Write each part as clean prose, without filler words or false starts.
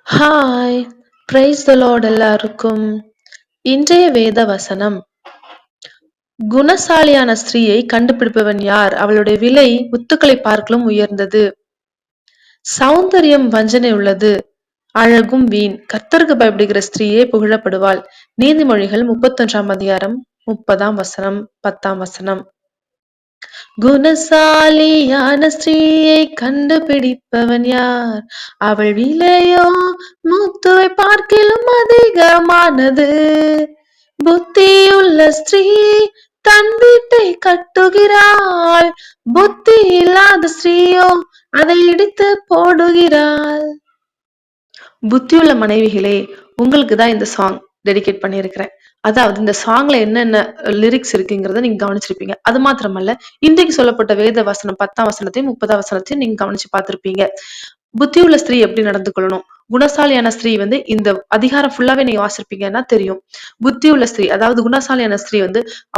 Hi! Praise the Lord எல்லாருக்கும். இன்றைய வேத வசனம் குணசாலியான ஸ்திரீயை கண்டுபிடிப்பவன் யார்? அவளுடைய விலை முத்துக்களை பார்க்கலும் உயர்ந்தது. சௌந்தரியம் வஞ்சனை உள்ளது, அழகும் வீண். கர்த்தருக்கு பயப்படுகிற ஸ்திரீயே புகழப்படுவாள். நீதிமொழிகள் 31 அதிகாரம் 30 10. குணசாலியான ஸ்திரீயை கண்டுபிடிப்பவன் யார்? அவள் விலையோ முத்துவை பார்க்கிலும் அதிகமானது. புத்தியுள்ள ஸ்திரீ தன் வீட்டை கட்டுகிறாள், புத்தி இல்லாத ஸ்திரீயோ அதை இடித்து போடுகிறாள். புத்தியுள்ள மனைவிகளே, உங்களுக்கு தான் இந்த சாங் டெடிகேட் பண்ணியிருக்கிறேன். அதாவது இந்த சாங்ல என்னென்ன லிரிக்ஸ் இருக்குங்கிறத நீங்க கவனிச்சிருப்பீங்க. அது மாத்திரமல்ல, இன்றைக்கு சொல்லப்பட்ட வேத வசனம் 10 வசனத்தையும் 30 நீங்க கவனிச்சு பார்த்திருப்பீங்க. புத்தியுள்ள ஸ்திரீ எப்படி நடந்து கொள்ளணும், குணசாலியான ஸ்திரீ இந்த அதிகாரம் ஃபுல்லாவே நீங்க வாசிருப்பீங்கன்னா தெரியும். புத்தியுள்ள ஸ்திரீ, அதாவது குணசாலியான ஸ்திரீ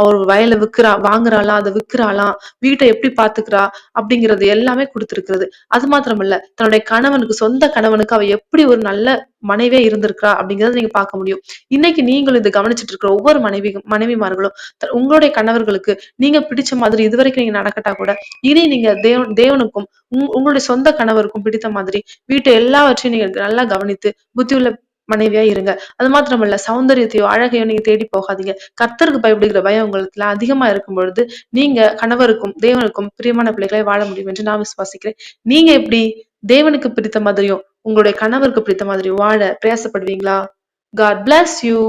அவர் வயலை வாங்குறாளாம், அதை விற்கிறாளாம், வீட்டை எப்படி பாத்துக்கிறா அப்படிங்கிறது எல்லாமே கொடுத்திருக்கிறது. அது மாத்திரமல்ல, தன்னுடைய கணவனுக்கு, சொந்த கணவனுக்கு அவ எப்படி ஒரு நல்ல மனைவியா இருந்திருக்கிறா அப்படிங்கறத நீங்க பார்க்க முடியும். இன்னைக்கு நீங்களும் இதை கவனிச்சுட்டு இருக்கிற ஒவ்வொரு மனைவிமார்களும் உங்களுடைய கணவர்களுக்கு நீங்க பிடிச்ச மாதிரி இதுவரைக்கும் நீங்க நடக்கட்டா கூட, இனி நீங்க தேவனுக்கும் உங்களுடைய சொந்த கணவருக்கும் பிடித்த மாதிரி வீட்டை எல்லாவற்றையும் நீங்க நல்லா கவனித்து புத்தியுள்ள மனைவியா இருங்க. அது மாத்திரமல்ல, சௌந்தரியத்தையோ அழகையோ நீங்க தேடி போகாதீங்க. கர்த்தருக்கு பயப்படுகிற பயம் உங்களுக்கு அதிகமா இருக்கும் பொழுது நீங்க கணவருக்கும் தேவனுக்கும் பிரியமான பிள்ளைகளை வாழ முடியும் என்று நான் விசுவாசிக்கிறேன். நீங்க எப்படி தேவனுக்கு பிடித்த மாதிரியும் உங்களுடைய கணவருக்கு பிடித்த மாதிரியும் வாழ பிரயாசப்படுவீங்களா? God bless you.